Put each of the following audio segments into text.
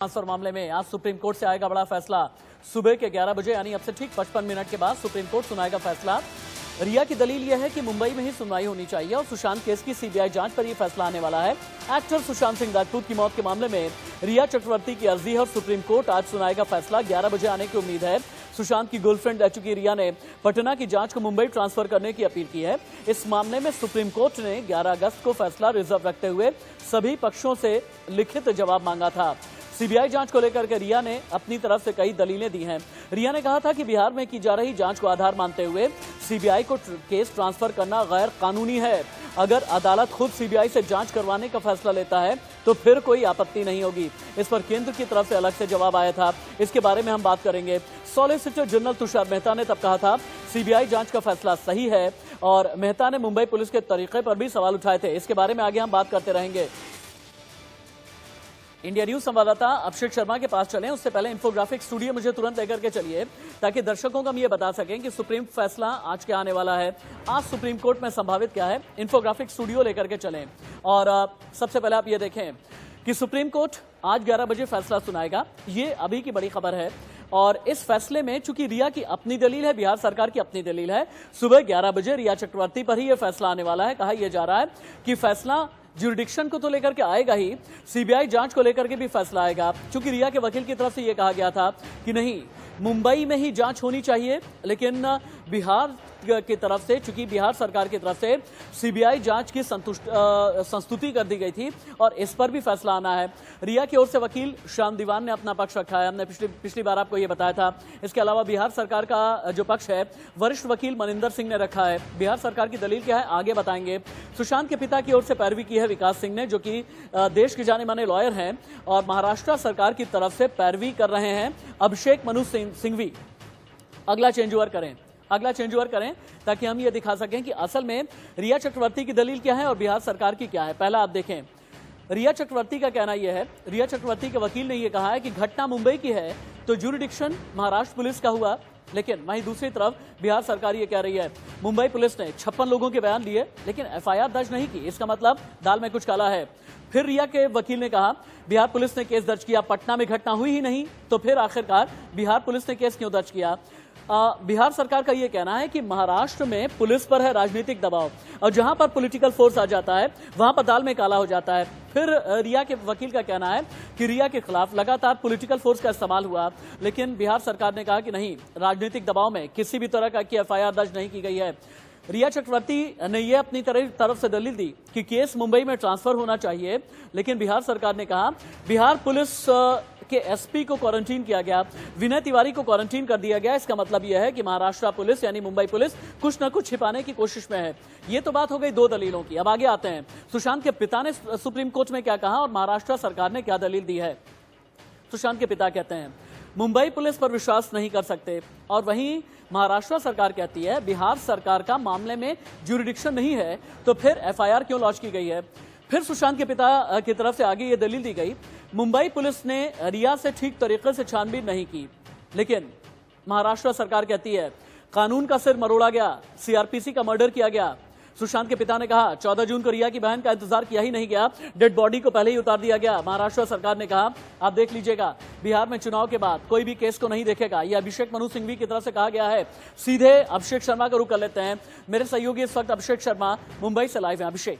Transfer मामले में आज सुप्रीम कोर्ट से आएगा बड़ा फैसला। सुबह के 11 बजे यानी अब से ठीक 55 मिनट के बाद सुप्रीम कोर्ट सुनाएगा फैसला। रिया की दलील यह है कि मुंबई में ही सुनवाई होनी चाहिए और सुशांत केस की सीबीआई जांच पर यह फैसला आने वाला है। एक्टर सुशांत सिंह राजपूत की मौत के मामले में रिया चक्रवर्ती की अर्जी है और सुप्रीम कोर्ट आज सुनाएगा फैसला। 11 बजे आने की उम्मीद है। सुशांत की गर्लफ्रेंड रह चुकी रिया ने पटना की जांच को मुंबई ट्रांसफर करने की अपील की है। इस मामले में सुप्रीम कोर्ट ने 11 अगस्त को फैसला रिजर्व रखते हुए सभी पक्षों से लिखित जवाब मांगा था। सीबीआई जांच को लेकर के रिया ने अपनी तरफ से कई दलीलें दी हैं। रिया ने कहा था कि बिहार में की जा रही जांच को आधार मानते हुए सीबीआई को केस ट्रांसफर करना गैर कानूनी है। अगर अदालत खुद सीबीआई से जांच करवाने का फैसला लेता है तो फिर कोई आपत्ति नहीं होगी। इस पर केंद्र की तरफ से अलग से जवाब आया था। इसके बारे में हम बात करेंगे। सॉलिसिटर जनरल तुषार मेहता ने तब कहा था सीबीआई जांच का फैसला सही है और मेहता ने मुंबई पुलिस के तरीके पर भी सवाल उठाए थे। इसके बारे में आगे हम बात करते रहेंगे। इंडिया न्यूज संवाददाता अभिषेक शर्मा के पास चलें, उससे पहले इंफोग्राफिक स्टूडियो मुझे तुरंत लेकर के चलिए ताकि दर्शकों को हम ये बता सकें कि सुप्रीम फैसला आज क्या आने वाला है, आज सुप्रीम कोर्ट में संभावित क्या है। इंफोग्राफिक स्टूडियो लेकर के चलें और सबसे पहले आप ये देखें कि सुप्रीम कोर्ट आज 11 बजे फैसला सुनाएगा। ये अभी की बड़ी खबर है और इस फैसले में चूंकि रिया की अपनी दलील है, बिहार सरकार की अपनी दलील है, सुबह 11 बजे रिया चक्रवर्ती पर ही यह फैसला आने वाला है। कहा यह जा रहा है कि फैसला ज्यूरिडिक्शन को तो लेकर के आएगा ही, सीबीआई जांच को लेकर के भी फैसला आएगा। चूंकि रिया के वकील की तरफ से यह कहा गया था कि नहीं, मुंबई में ही जांच होनी चाहिए, लेकिन बिहार की तरफ से, चूंकि बिहार सरकार की तरफ से सीबीआई जांच की संस्तुति कर दी गई थी और इस पर भी फैसला आना है। रिया की ओर से वकील श्याम दीवान ने अपना पक्ष रखा है। हमने पिछली बार आपको यह बताया था। इसके अलावा बिहार सरकार का जो पक्ष है वरिष्ठ वकील मनिंदर सिंह ने रखा है। बिहार सरकार की दलील क्या है आगे बताएंगे। सुशांत के पिता की ओर से पैरवी की है विकास सिंह ने, जो कि देश के जाने माने लॉयर हैं और महाराष्ट्र सरकार की तरफ से पैरवी कर रहे हैं अभिषेक मनु सिंघवी। अगला चेंज ओवर करें ताकि हम ये दिखा सकें कि असल में रिया चक्रवर्ती की दलील क्या है और बिहार सरकार की क्या है। पहला आप देखें, रिया चक्रवर्ती का कहना यह है, रिया चक्रवर्ती के वकील ने यह कहा है कि घटना मुंबई की है तो ज्यूरिडिक्शन महाराष्ट्र पुलिस का हुआ, लेकिन वहीं दूसरी तरफ बिहार सरकार ये कह रही है मुंबई पुलिस ने 56 लोगों के बयान लिए लेकिन एफआईआर दर्ज नहीं की, इसका मतलब दाल में कुछ काला है। फिर रिया के वकील ने कहा बिहार पुलिस ने केस दर्ज किया, पटना में घटना हुई ही नहीं, तो फिर आखिरकार बिहार पुलिस ने केस क्यों दर्ज किया। बिहार सरकार का यह कहना है कि महाराष्ट्र में पुलिस पर है राजनीतिक दबाव और जहां पर पॉलिटिकल फोर्स आ जाता है वहां पर दाल में काला हो जाता है। फिर रिया के वकील का कहना है कि रिया के खिलाफ लगातार पॉलिटिकल फोर्स का इस्तेमाल हुआ, लेकिन बिहार सरकार ने कहा कि नहीं, राजनीतिक दबाव में किसी भी तरह की एफआईआर दर्ज नहीं की गई है। रिया चक्रवर्ती ने यह अपनी तरफ से दलील दी कि केस मुंबई में ट्रांसफर होना चाहिए, लेकिन बिहार सरकार ने कहा बिहार पुलिस के एसपी को क्वारंटीन किया गया, विनय तिवारी को क्वारंटीन कर दिया गया। इसका मतलब यह है कि महाराष्ट्र पुलिस यानी मुंबई पुलिस कुछ न कुछ छिपाने की कोशिश में है। यह तो बात हो गई दो दलीलों की। अब आगे आते हैं, सुशांत के पिता ने सुप्रीम कोर्ट में क्या कहा और महाराष्ट्र सरकार ने क्या दलील दी है। सुशांत के पिता कहते हैं मुंबई पुलिस पर विश्वास नहीं कर सकते और वहीं महाराष्ट्र सरकार कहती है बिहार सरकार का मामले में ज्यूरिडिक्शन नहीं है, तो फिर एफआईआर क्यों लॉन्च की गई है। फिर सुशांत के पिता की तरफ से आगे ये दलील दी गई मुंबई पुलिस ने रिया से ठीक तरीके से छानबीन नहीं की, लेकिन महाराष्ट्र सरकार कहती है कानून का सिर मरोड़ा गया, सीआरपीसी का मर्डर किया गया। सुशांत के पिता ने कहा 14 जून को रिया की बहन का इंतजार किया ही नहीं गया, डेड बॉडी को पहले ही उतार दिया गया। महाराष्ट्र सरकार ने कहा आप देख लीजिएगा बिहार में चुनाव के बाद कोई भी केस को नहीं देखेगा। यह अभिषेक मनु सिंघवी की तरफ से कहा गया है। सीधे अभिषेक शर्मा का रुख कर लेते हैं। मेरे सहयोगी इस वक्त अभिषेक शर्मा मुंबई से लाइव हैं। अभिषेक,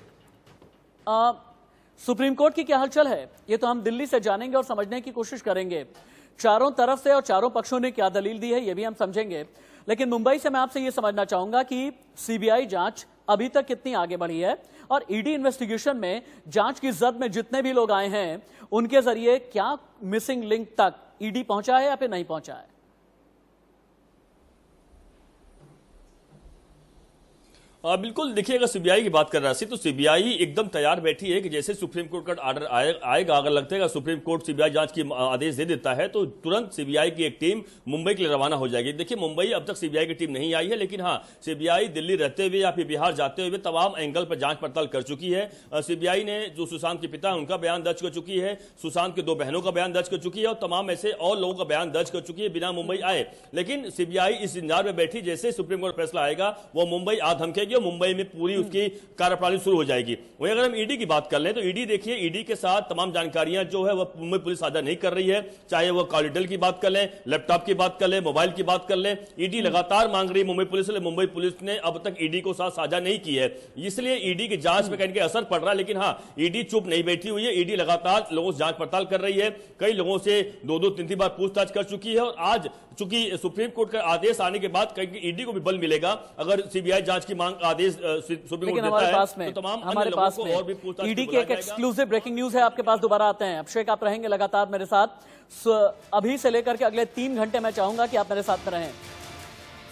सुप्रीम कोर्ट की क्या हलचल है ये तो हम दिल्ली से जानेंगे और समझने की कोशिश करेंगे। चारों तरफ से और चारों पक्षों ने क्या दलील दी है ये भी हम समझेंगे, लेकिन मुंबई से मैं आपसे ये समझना चाहूंगा कि सीबीआई जांच अभी तक कितनी आगे बढ़ी है और ईडी इन्वेस्टिगेशन में जांच की जद में जितने भी लोग आए हैं उनके जरिए क्या मिसिंग लिंक तक ईडी पहुंचा है या फिर नहीं पहुंचा है। बिल्कुल, देखिए अगर सीबीआई की बात कर रहा है तो सीबीआई एकदम तैयार बैठी है कि जैसे सुप्रीम कोर्ट का ऑर्डर आएगा, अगर लगता है सुप्रीम कोर्ट सीबीआई जांच की आदेश दे देता है तो तुरंत सीबीआई की एक टीम मुंबई के लिए रवाना हो जाएगी। देखिए मुंबई अब तक सीबीआई की टीम नहीं आई है, लेकिन हाँ सीबीआई दिल्ली रहते हुए या फिर बिहार जाते हुए तमाम एंगल पर जांच पड़ताल कर चुकी है। सीबीआई ने जो सुशांत के पिता है उनका बयान दर्ज कर चुकी है, सुशांत के 2 बहनों का बयान दर्ज कर चुकी है और तमाम ऐसे और लोगों का बयान दर्ज कर चुकी है बिना मुंबई आए। लेकिन सीबीआई इस इंतजार में बैठी जैसे सुप्रीम कोर्ट फैसला आएगा वो मुंबई आ धमकेगी और मुंबई में पूरी उसकी कार्यप्रणाली शुरू हो जाएगी। वहीं अगर हम ईडी की बात कर लें तो ईडी देखिए, ईडी के साथ तमाम जानकारियां जो है वह मुंबई पुलिस साझा नहीं कर रही है, चाहे वह कॉल डिटेल की बात कर लें, लैपटॉप की बात कर लें, मोबाइल की बात कर लें। ईडी लगातार मांग रही है मुंबई पुलिस से, मुंबई पुलिस ने अब तक ईडी को साथ साझा नहीं की है, इसलिए ईडी की जांच में कहीं असर पड़ रहा है। लेकिन हाँ, ईडी चुप नहीं बैठी हुई है, ईडी लगातार लोगों से जांच पड़ताल कर रही है, कई लोगों से 2-2-3-3 बार पूछताछ कर चुकी है। और आज चूंकि सुप्रीम कोर्ट का आदेश आने के बाद कहीं ईडी को भी बल मिलेगा, अगर सीबीआई जांच की मांग आदेश सुप्रीम कोर्ट देता है तो तमाम अन्य लोगों को और भी पूछताछ ईडी की एक एक्सक्लूसिव ब्रेकिंग न्यूज है, आपके पास दोबारा आते हैं। अभिषेक, आप रहेंगे लगातार मेरे साथ अभी से लेकर के अगले 3 घंटे, मैं चाहूंगा कि आप मेरे साथ में रहें।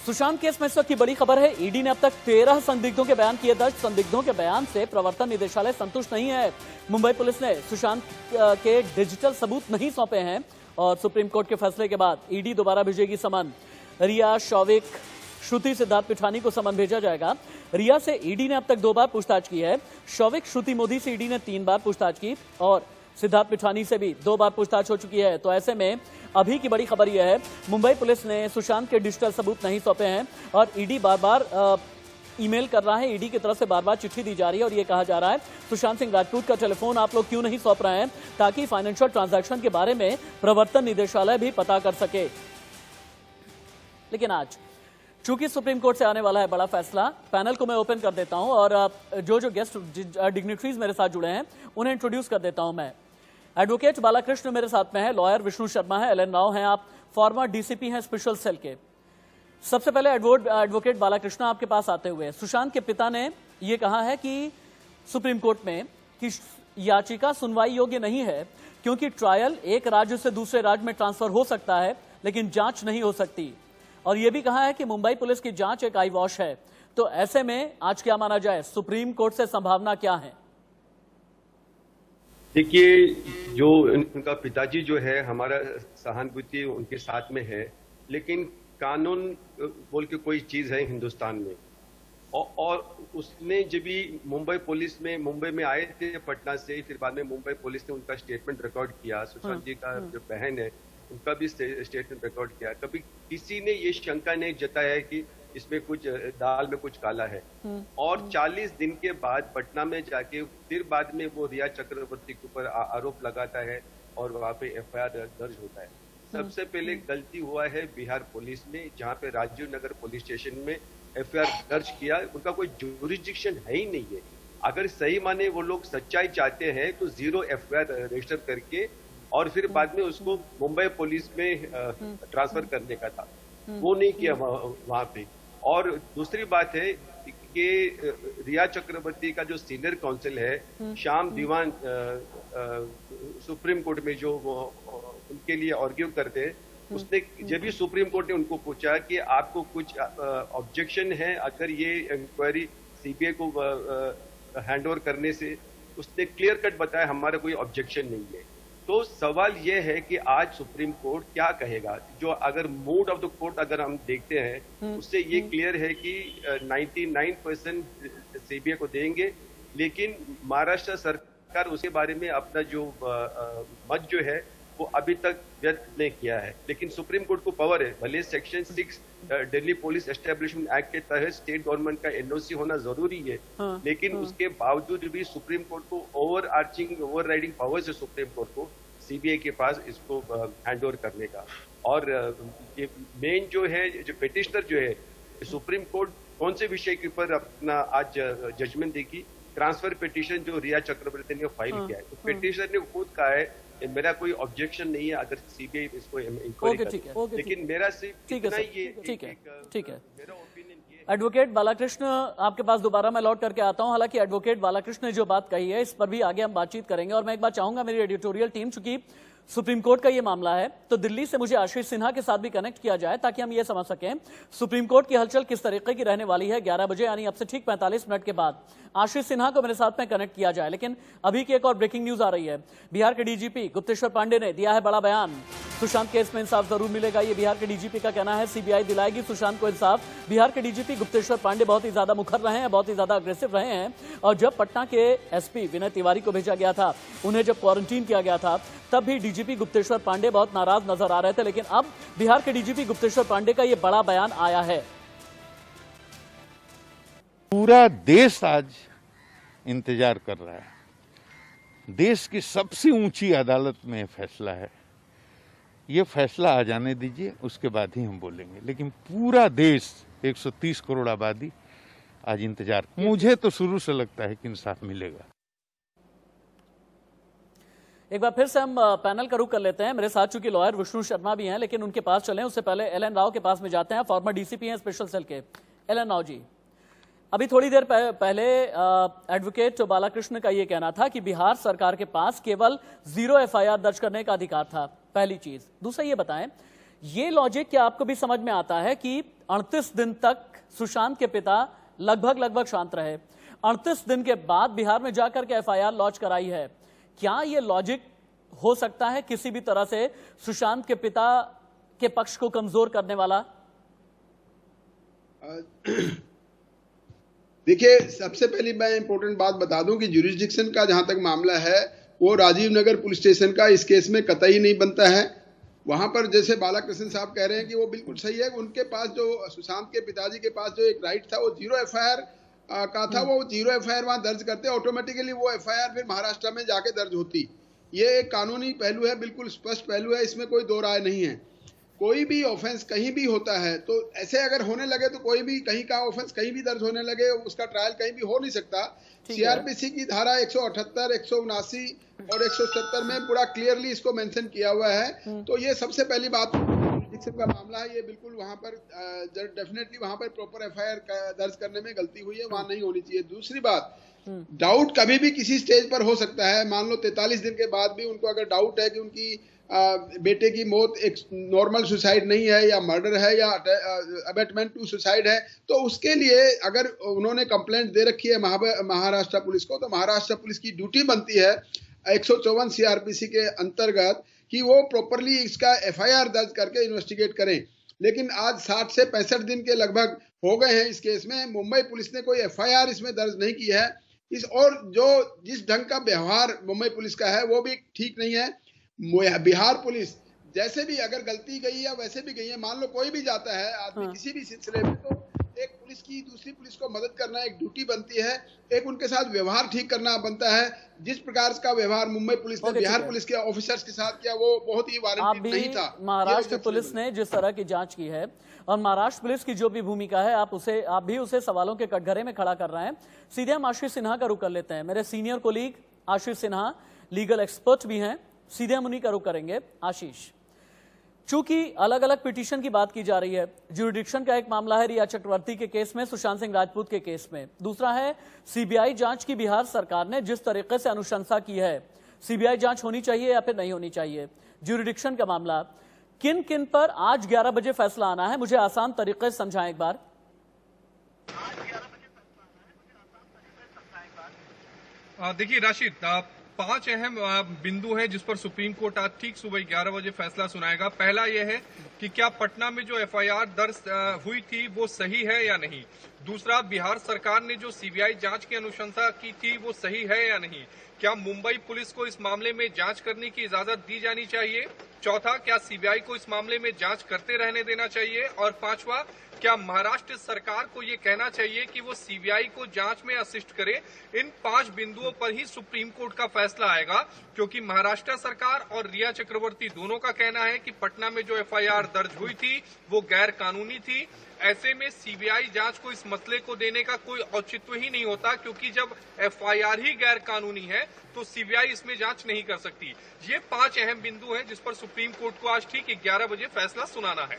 सुशांत केस में इस वक्त की बड़ी खबर है, ईडी ने अब तक 13 संदिग्धों के बयान किए दर्ज। संदिग्धों के बयान से प्रवर्तन निदेशालय संतुष्ट नहीं है। मुंबई पुलिस ने सुशांत के डिजिटल सबूत नहीं सौंपे हैं और सुप्रीम कोर्ट के फैसले के बाद ईडी दोबारा भेजेगी समन। रिया, शौविक, श्रुति, सिद्धार्थ पिठानी को समन भेजा जाएगा। रिया से ईडी ने अब तक 2 बार पूछताछ की है। शौविक, श्रुति मोदी से ईडी ने 3 बार पूछताछ की और सिद्धार्थ पिठानी से भी 2 बार पूछताछ हो चुकी है। तो ऐसे में अभी की बड़ी खबर यह है, मुंबई पुलिस ने सुशांत के डिजिटल सबूत नहीं सौंपे हैं और ईडी बार बार ईमेल कर रहा है, ईडी की तरफ से बार बार चिट्ठी दी जा रही है और यह कहा जा रहा है सुशांत सिंह राजपूत का टेलीफोन आप लोग क्यों नहीं सौंप रहे हैं, ताकि फाइनेंशियल ट्रांजैक्शन के बारे में प्रवर्तन निदेशालय भी पता कर सके। लेकिन आज चूंकि सुप्रीम कोर्ट से आने वाला है बड़ा फैसला, पैनल को मैं ओपन कर देता हूं और जो गेस्ट डिग्निटरीज मेरे साथ जुड़े हैं उन्हें इंट्रोड्यूस कर देता हूं। मैं एडवोकेट बालाकृष्ण मेरे साथ में है, लॉयर विष्णु शर्मा है, एलएन राव हैं, आप फॉर्मर डीसीपी हैं स्पेशल सेल के। सबसे पहले एडवोकेट बालाकृष्ण, आपके पास आते हुए, सुशांत के पिता ने यह कहा है कि सुप्रीम कोर्ट में कि याचिका सुनवाई योग्य नहीं है क्योंकि ट्रायल एक राज्य से दूसरे राज्य में ट्रांसफर हो सकता है लेकिन जांच नहीं हो सकती, और यह भी कहा है कि मुंबई पुलिस की जांच एक आई वॉश है। तो ऐसे में आज क्या माना जाए, सुप्रीम कोर्ट से संभावना क्या है? देखिए, जो उनका पिताजी जो है, हमारा सहानुभूति उनके साथ में है, लेकिन कानून बोल के कोई चीज है हिंदुस्तान में। और उसने जब भी मुंबई में आए थे पटना से, फिर बाद में मुंबई पुलिस ने उनका स्टेटमेंट रिकॉर्ड किया। सुशांत जी का जो बहन है उनका भी स्टेटमेंट रिकॉर्ड किया। कभी किसी ने ये शंका नहीं जताया कि इसमें कुछ दाल में कुछ काला है। और 40 दिन के बाद पटना में जाके फिर बाद में वो रिया चक्रवर्ती के ऊपर आरोप लगाता है और वहां पे एफआईआर दर्ज होता है। सबसे पहले गलती हुआ है बिहार पुलिस ने, जहां पे राजीव नगर पुलिस स्टेशन में एफआईआर दर्ज किया। उनका कोई जुरिस्डिक्शन है ही नहीं है। अगर सही माने वो लोग सच्चाई चाहते हैं तो 0 एफआईआर रजिस्टर करके और फिर बाद में उसको मुंबई पुलिस में ट्रांसफर करने का था, वो नहीं किया वहां पे। और दूसरी बात है कि रिया चक्रवर्ती का जो सीनियर काउंसिल है, श्याम दीवान, सुप्रीम कोर्ट में जो उनके लिए आर्ग्यू करते हैं, उसने जब भी सुप्रीम कोर्ट ने उनको पूछा कि आपको कुछ ऑब्जेक्शन है अगर ये इंक्वायरी सीबीआई को हैंड ओवर करने से, उसने क्लियर कट बताया हमारा कोई ऑब्जेक्शन नहीं है। तो सवाल यह है कि आज सुप्रीम कोर्ट क्या कहेगा। जो अगर मूड ऑफ द कोर्ट अगर हम देखते हैं उससे ये क्लियर है कि 99% सीबीआई को देंगे, लेकिन महाराष्ट्र सरकार उसके बारे में अपना जो मत जो है वो अभी तक व्यक्त नहीं किया है। लेकिन सुप्रीम कोर्ट को पावर है, भले section 6 Delhi police establishment act के तहत स्टेट गवर्नमेंट का एनओसी होना जरूरी है, लेकिन उसके बावजूद भी सुप्रीम कोर्ट को ओवर राइडिंग पावर्स है सुप्रीम कोर्ट को सीबीआई के पास इसको हैंड ओवर करने का। और ये मेन जो है, जो पिटिशनर जो है, सुप्रीम कोर्ट कौन से विषय के ऊपर अपना आज जजमेंट देगी? ट्रांसफर पिटिशन जो रिया चक्रवर्ती ने फाइल किया है, तो पिटिशनर ने खुद कहा है मेरा कोई ऑब्जेक्शन नहीं है अगर सीबीआई इसको इंक्वायरी करे, लेकिन मेरा सिर्फ इतना ही ये ठीक है मेरा ओपिनियन ये। एडवोकेट बालाकृष्ण, आपके पास दोबारा मैं लौट करके आता हूं। हालांकि एडवोकेट बालाकृष्ण ने जो बात कही है इस पर भी आगे हम बातचीत करेंगे और मैं एक बात चाहूंगा, मेरी एडिटोरियल टीम, चूंकि सुप्रीम कोर्ट का यह मामला है तो दिल्ली से मुझे आशीष सिन्हा के साथ भी कनेक्ट किया जाए ताकि हम ये समझ सकें सुप्रीम कोर्ट की हलचल किस तरीके की रहने वाली है। 11 बजे यानी अब से ठीक 45 मिनट के बाद आशीष सिन्हा को मेरे साथ में कनेक्ट किया जाए। लेकिन अभी की एक और ब्रेकिंग न्यूज आ रही है। बिहार के डीजीपी गुप्तेश्वर पांडे ने दिया है बड़ा बयान। सुशांत केस में इंसाफ जरूर मिलेगा, ये बिहार के डीजीपी का कहना है। सीबीआई दिलाएगी सुशांत को इंसाफ। बिहार के डीजीपी गुप्तेश्वर पांडे बहुत ही ज्यादा मुखर रहे हैं, बहुत ही ज्यादा अग्रेसिव रहे हैं। और जब पटना के एसपी विनय तिवारी को भेजा गया था, उन्हें जब क्वारंटीन किया गया था, तब भी डीजीपी गुप्तेश्वर पांडे बहुत नाराज नजर आ रहे थे। लेकिन अब बिहार के डीजीपी गुप्तेश्वर पांडे का यह बड़ा बयान आया है। पूरा देश आज इंतजार कर रहा है। देश की सबसे ऊंची अदालत में यह फैसला है। ये फैसला आ जाने दीजिए, उसके बाद ही हम बोलेंगे। लेकिन पूरा देश 130 करोड़ आबादी आज इंतजार। मुझे तो शुरू से लगता है कि इंसाफ मिलेगा। एक बार फिर से हम पैनल का रुख कर लेते हैं। मेरे साथ चूंकि लॉयर विष्णु शर्मा भी हैं, लेकिन उनके पास चलें उससे पहले एलएन राव के पास में जाते हैं। फॉर्मर डीसीपी हैं स्पेशल सेल के। एलएन राव जी, अभी थोड़ी देर पहले एडवोकेट बालाकृष्ण का यह कहना था कि बिहार सरकार के पास केवल 0 एफआईआर दर्ज करने का अधिकार था, पहली चीज। दूसरा ये बताएं, ये लॉजिक क्या आपको भी समझ में आता है कि 38 दिन तक सुशांत के पिता लगभग शांत रहे, 38 दिन के बाद बिहार में जाकर के एफआईआर लॉन्च कराई है? क्या यह लॉजिक हो सकता है किसी भी तरह से सुशांत के पिता के पक्ष को कमजोर करने वाला? देखिए, सबसे पहली मैं इंपॉर्टेंट बात बता दूं कि ज्यूरिसडिक्शन का जहां तक मामला है वो राजीव नगर पुलिस स्टेशन का इस केस में कतई नहीं बनता है। वहां पर जैसे बालाकृष्ण साहब कह रहे हैं कि वो बिल्कुल सही है। उनके पास जो सुशांत के पिताजी के पास जो एक राइट था वो 0 एफआईआर का था, वो 0 एफआईआर वहां दर्ज करते, ऑटोमेटिकली वो एफआईआर फिर महाराष्ट्र में जाके दर्ज होती। ये एक कानूनी पहलू है, बिल्कुल स्पष्ट पहलू है, इसमें कोई दो राय नहीं है। कोई भी ऑफेंस कहीं भी होता है तो ऐसे अगर होने लगे तो कोई भी कहीं का ऑफेंस कहीं भी दर्ज होने लगे, उसका ट्रायल कहीं भी हो नहीं सकता। सीआरपीसी की धारा 178, 179 और 170 में पूरा क्लियरली इसको मेंशन किया हुआ है। तो ये सबसे पहली बात का मामला है, ये बिल्कुल वहां पर डेफिनेटली वहां पर प्रॉपर एफआईआर दर्ज करने में गलती हुई है, वहां नहीं होनी चाहिए। दूसरी बात, डाउट कभी भी किसी स्टेज पर हो सकता है। मान लो 43 दिन के बाद भी उनको अगर डाउट है कि उनकी बेटे की मौत एक नॉर्मल सुसाइड नहीं है या मर्डर है या अबेटमेंट टू सुसाइड है, तो उसके लिए अगर उन्होंने कंप्लेंट दे रखी है महाराष्ट्र पुलिस को, तो महाराष्ट्र पुलिस की ड्यूटी बनती है 154 सीआरपीसी के अंतर्गत कि वो प्रॉपरली इसका एफआईआर दर्ज करके इन्वेस्टिगेट करें। लेकिन आज 60 से 65 दिन के लगभग हो गए हैं इस केस में, मुंबई पुलिस ने कोई एफआईआर इसमें दर्ज नहीं की है। और जो जिस ढंग का व्यवहार मुंबई पुलिस का है वो भी ठीक नहीं है। बिहार पुलिस जैसे भी अगर गलती गई या वैसे भी गई है, मान लो कोई भी जाता है आदमी किसी भी सिलसिले में, तो एक पुलिस की दूसरी पुलिस को मदद करना एक ड्यूटी बनती है, एक उनके साथ व्यवहार ठीक करना बनता है। जिस प्रकार का व्यवहार मुंबई पुलिस ने बिहार पुलिस के ऑफिसर्स के साथ किया वो बहुत ही वारंटी नहीं था। महाराष्ट्र पुलिस ने जिस तरह की जांच की है और महाराष्ट्र पुलिस की जो भी भूमिका है, आप भी उसे सवालों के कटघरे में खड़ा कर रहे हैं। सीधे हम आशीष सिन्हा का रुख कर लेते हैं। मेरे सीनियर कोलीग आशीष सिन्हा लीगल एक्सपर्ट भी हैं, सीधे हम उन्हीं का रुख करेंगे। आशीष, चूंकि अलग अलग पिटीशन की बात की जा रही है, ज्यूरिडिक्शन का एक मामला है रिया चक्रवर्ती के केस में, सुशांत सिंह राजपूत के केस में, दूसरा है सीबीआई जांच की बिहार सरकार ने जिस तरीके से अनुशंसा की है, सीबीआई जांच होनी चाहिए या फिर नहीं होनी चाहिए, ज्यूरिडिक्शन का मामला, किन किन पर आज 11 बजे फैसला आना है? मुझे आसान तरीके से समझाएं एक बार। देखिए राशिद, 5 अहम बिंदु हैं जिस पर सुप्रीम कोर्ट आज ठीक सुबह 11 बजे फैसला सुनाएगा। पहला यह है कि क्या पटना में जो एफआईआर दर्ज हुई थी वो सही है या नहीं। दूसरा, बिहार सरकार ने जो सीबीआई जांच की अनुशंसा की थी वो सही है या नहीं। क्या मुंबई पुलिस को इस मामले में जांच करने की इजाजत दी जानी चाहिए। चौथा, क्या सीबीआई को इस मामले में जांच करते रहने देना चाहिए। और पांचवा, क्या महाराष्ट्र सरकार को ये कहना चाहिए कि वो सीबीआई को जांच में असिस्ट करे। इन 5 बिंदुओं पर ही सुप्रीम कोर्ट का फैसला आएगा, क्योंकि महाराष्ट्र सरकार और रिया चक्रवर्ती दोनों का कहना है कि पटना में जो एफआईआर दर्ज हुई थी वो गैर कानूनी थी। ऐसे में सीबीआई जांच को इस मसले को देने का कोई औचित्य ही नहीं होता, क्योंकि जब एफआईआर ही गैर कानूनी है तो सीबीआई इसमें जांच नहीं कर सकती। ये 5 अहम बिंदु हैं जिस पर सुप्रीम कोर्ट को आज ठीक 11 बजे फैसला सुनाना है।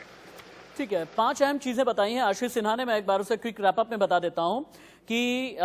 ठीक है, 5 अहम चीजें बताई हैं आशीष सिन्हा ने। मैं एक बार उसे क्विक रैपअप में बता देता हूं कि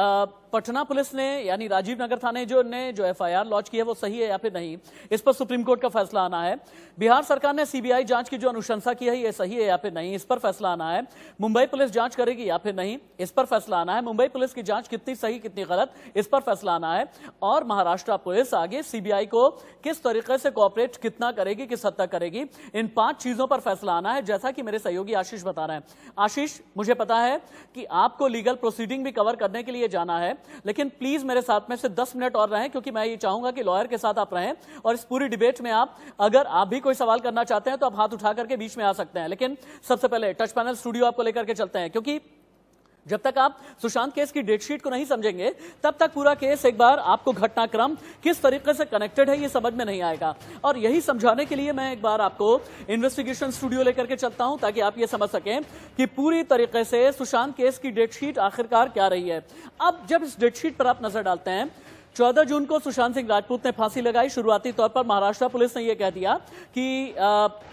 पटना पुलिस ने यानी राजीव नगर थाने जो एफआईआर लॉन्च की है वो सही है या फिर नहीं, इस पर सुप्रीम कोर्ट का फैसला आना है। बिहार सरकार ने सीबीआई जांच की जो अनुशंसा की है ये सही है या फिर नहीं, इस पर फैसला आना है। मुंबई पुलिस जांच करेगी या फिर नहीं, इस पर फैसला आना है। मुंबई पुलिस की जांच कितनी सही कितनी गलत, इस पर फैसला आना है। और महाराष्ट्र पुलिस आगे सीबीआई को किस तरीके से कोऑपरेट कितना करेगी, किस हद तक करेगी, इन 5 चीजों पर फैसला आना है, जैसा कि मेरे सहयोगी आशीष बता रहे हैं। आशीष, मुझे पता है कि आपको लीगल प्रोसीडिंग भी कवर करने के लिए जाना है, लेकिन प्लीज मेरे साथ में से 10 मिनट और रहें, क्योंकि मैं ये चाहूंगा कि लॉयर के साथ आप रहें और इस पूरी डिबेट में अगर आप भी कोई सवाल करना चाहते हैं तो आप हाथ उठा करके बीच में आ सकते हैं। लेकिन सबसे पहले टच पैनल स्टूडियो आपको लेकर के चलते हैं, क्योंकि जब तक आप सुशांत केस की डेटशीट को नहीं समझेंगे तब तक पूरा केस एक बार आपको घटनाक्रम किस तरीके से कनेक्टेड है ये समझ में नहीं आएगा। और यही समझाने के लिए मैं एक बार आपको इन्वेस्टिगेशन स्टूडियो लेकर के चलता हूं ताकि आप ये समझ सकें कि पूरी तरीके से सुशांत केस की डेटशीट आखिरकार क्या रही है। अब जब इस डेटशीट पर आप नजर डालते हैं, 14 जून को सुशांत सिंह राजपूत ने फांसी लगाई। शुरुआती तौर पर महाराष्ट्र पुलिस ने यह कह दिया कि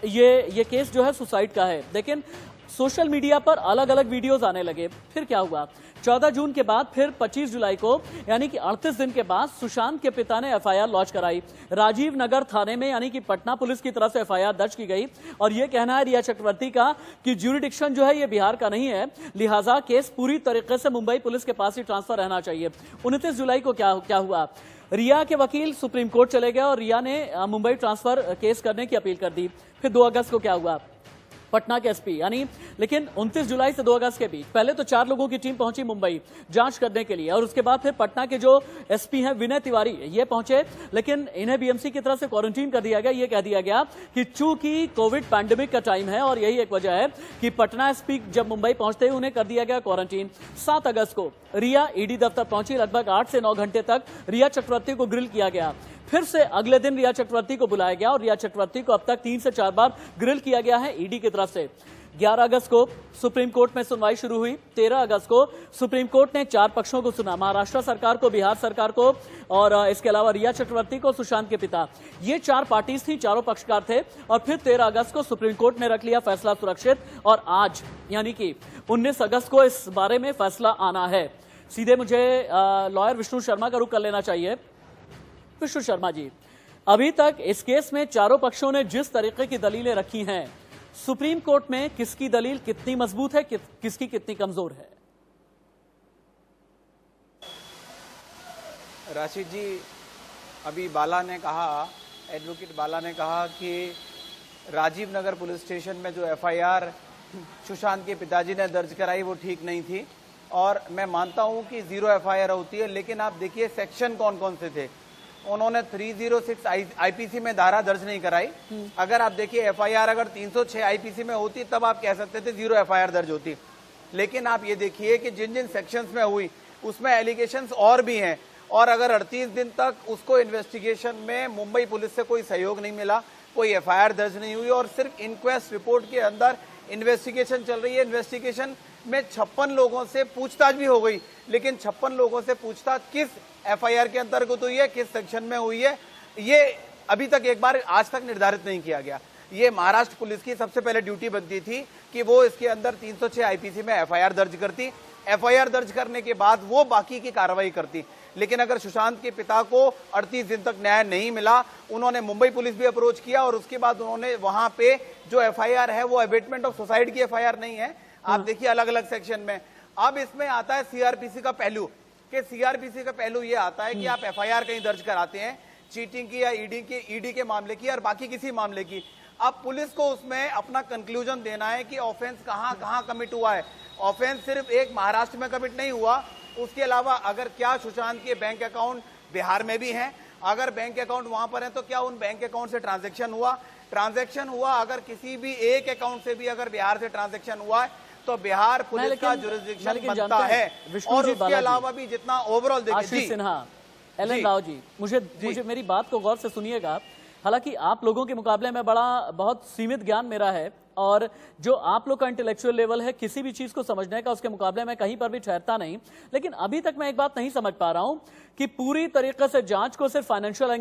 ये केस जो है सुसाइड का है, लेकिन सोशल मीडिया पर अलग अलग वीडियोस आने लगे। फिर क्या हुआ, 14 जून के बाद फिर 25 जुलाई को यानी कि 38 दिन के बाद सुशांत के पिता ने एफआईआर लॉन्च कराई। राजीव नगर थाने में यानी कि पटना पुलिस की तरफ से एफआईआर दर्ज की गई और यह कहना है रिया चक्रवर्ती का कि ज्यूरिडिक्शन जो है ये बिहार का नहीं है, लिहाजा केस पूरी तरीके से मुंबई पुलिस के पास ही ट्रांसफर रहना चाहिए। 29 जुलाई को क्या हुआ, रिया के वकील सुप्रीम कोर्ट चले गए और रिया ने मुंबई ट्रांसफर केस करने की अपील कर दी। फिर 2 अगस्त को क्या हुआ, पटना के एसपी यानी लेकिन 29 जुलाई से 2 अगस्त के बीच पहले तो 4 लोगों की टीम पहुंची मुंबई जांच करने के लिए और उसके बाद फिर पटना के जो एसपी हैं विनय तिवारी ये पहुंचे, लेकिन इन्हें बीएमसी की तरफ से क्वारंटीन कर दिया गया। ये कह दिया गया कि चूंकि कोविड पैंडेमिक का टाइम है और यही एक वजह है कि पटना एसपी जब मुंबई पहुंचते उन्हें कर दिया गया क्वारंटीन। 7 अगस्त को रिया ईडी दफ्तर पहुंची। लगभग 8 से 9 घंटे तक रिया चक्रवर्ती को ग्रिल किया गया। फिर से अगले दिन रिया चक्रवर्ती को बुलाया गया और रिया चक्रवर्ती को अब तक 3 से 4 बार ग्रिल किया गया है ईडी की तरफ से। 11 अगस्त को सुप्रीम कोर्ट में सुनवाई शुरू हुई। 13 अगस्त को सुप्रीम कोर्ट ने 4 पक्षों को सुना, महाराष्ट्र सरकार को, बिहार सरकार को और इसके अलावा रिया चक्रवर्ती को, सुशांत के पिता। ये 4 पार्टीज थी, चारों पक्षकार थे। और फिर 13 अगस्त को सुप्रीम कोर्ट ने रख लिया फैसला सुरक्षित और आज यानी कि 19 अगस्त को इस बारे में फैसला आना है। सीधे मुझे लॉयर विष्णु शर्मा का रुख कर लेना चाहिए। विष्णु शर्मा जी, अभी तक इस केस में चारों पक्षों ने जिस तरीके की दलीलें रखी हैं, सुप्रीम कोर्ट में किसकी दलील कितनी मजबूत है, किसकी कितनी कमजोर है? राशिद जी, अभी बाला ने कहा, एडवोकेट बाला ने कहा कि राजीव नगर पुलिस स्टेशन में जो एफआईआर सुशांत के पिताजी ने दर्ज कराई वो ठीक नहीं थी और मैं मानता हूं कि 0 एफआईआर होती है, लेकिन आप देखिए सेक्शन कौन कौन से थे। उन्होंने 306 आईपीसी में धारा दर्ज नहीं कराई। अगर आप देखिए एफआईआर अगर 306 आईपीसी में होती तब आप कह सकते थे 0 एफआईआर दर्ज होती, लेकिन आप ये देखिए कि जिन जिन सेक्शंस में हुई उसमें एलिगेशंस और भी हैं और अगर 38 दिन तक उसको इन्वेस्टिगेशन में मुंबई पुलिस से कोई सहयोग नहीं मिला, कोई एफआईआर दर्ज नहीं हुई और सिर्फ इंक्वेस्ट रिपोर्ट के अंदर इन्वेस्टिगेशन चल रही है। इन्वेस्टिगेशन में 56 लोगों से पूछताछ भी हो गई, लेकिन 56 लोगों से पूछताछ किस एफआईआर के अंतर्गत हुई है, किस सेक्शन में हुई है, ये अभी तक एक बार आज तक निर्धारित नहीं किया गया। ये महाराष्ट्र पुलिस की सबसे पहले ड्यूटी बनती थी कि वो इसके अंदर 306 आईपीसी में एफआईआर दर्ज करती, एफआईआर दर्ज करने के बाद वो बाकी की कार्रवाई करती। लेकिन अगर सुशांत के पिता को 38 दिन तक न्याय नहीं मिला, उन्होंने मुंबई पुलिस भी अप्रोच किया और उसके बाद उन्होंने वहां पे जो एफआईआर है वो अबेटमेंट ऑफ सुसाइड की एफआईआर नहीं है। आप देखिए अलग अलग सेक्शन में। अब इसमें आता है सीआरपीसी का पहलू, कि सीआरपीसी का पहलू ये आता है कि आप एफआईआर कहीं दर्ज कराते हैं चीटिंग की या ईडी के मामले की और बाकी किसी मामले की, अब पुलिस को उसमें अपना कंक्लूजन देना है कि ऑफेंस कहां कमिट हुआ है। ऑफेंस सिर्फ एक महाराष्ट्र में कमिट नहीं हुआ, उसके अलावा अगर क्या सुशांत के बैंक अकाउंट बिहार में भी हैं, अगर बैंक अकाउंट वहां पर है तो क्या उन बैंक अकाउंट से ट्रांजैक्शन हुआ अगर किसी भी एक अकाउंट से भी अगर बिहार से ट्रांजैक्शन हुआ है तो बिहार पुलिस का जुरिसडिक्शन बनता है। और उसके अलावा भी जितना ओवरऑल देखिए सिन्हा, एलन राव जी, मुझे मेरी बात को गौर से सुनिएगा। हालांकि आप लोगों के मुकाबले में बहुत सीमित ज्ञान मेरा है और जो आप लोग का इंटेलेक्चुअल लेवल है किसी भी चीज को समझने का, उसके मुकाबले में कहीं पर भी ठहरता नहीं। लेकिन अभी तक मैं एक बात नहीं समझ पा रहा हूं कि पूरी तरीके से जांच को सिर्फ फाइनेंशियल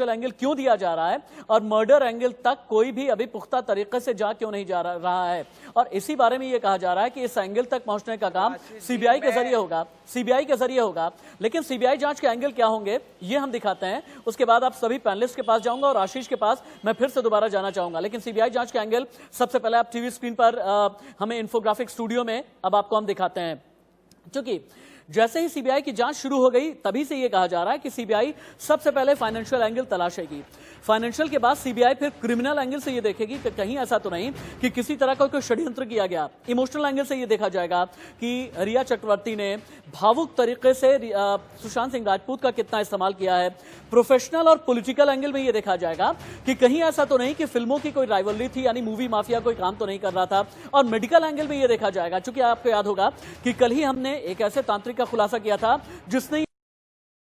एंगल क्यों दिया जा रहा है और मर्डर एंगल तक कोई भी अभी पुख्ता तरीके से जा क्यों नहीं जा रहा है। और इसी बारे में यह कहा जा रहा है कि इस एंगल तक पहुंचने का काम सीबीआई के जरिए होगा। लेकिन सीबीआई जांच के एंगल क्या होंगे ये हम दिखाते हैं, उसके बाद आप सभी पैनलिस्ट के पास जाऊंगा और आशीष के पास मैं फिर से दोबारा जाना चाहूंगा। लेकिन सीबीआई जांच के एंगल सबसे पहले आप टीवी स्क्रीन पर हमें इन्फोग्राफिक स्टूडियो में अब आपको हम दिखाते हैं। क्योंकि जैसे ही सीबीआई की जांच शुरू हो गई तभी से यह कहा जा रहा है कि सीबीआई सबसे पहले फाइनेंशियल एंगल तलाशेगी, फाइनेंशियल के बाद सीबीआई फिर क्रिमिनल एंगल से यह देखेगी कि कहीं ऐसा तो नहीं कि किसी तरह का कोई षड्यंत्र किया गया, इमोशनल एंगल से यह देखा जाएगा कि रिया चक्रवर्ती ने भावुक तरीके से सुशांत सिंह राजपूत का कितना इस्तेमाल किया है, प्रोफेशनल और पॉलिटिकल एंगल में यह देखा जाएगा कि कहीं ऐसा तो नहीं कि फिल्मों की कोई राइवलरी थी, यानी मूवी माफिया कोई काम तो नहीं कर रहा था, और मेडिकल एंगल में यह देखा जाएगा। चूंकि आपको याद होगा कि कल ही हमने एक ऐसे तांत्रिक का खुलासा किया था जिसने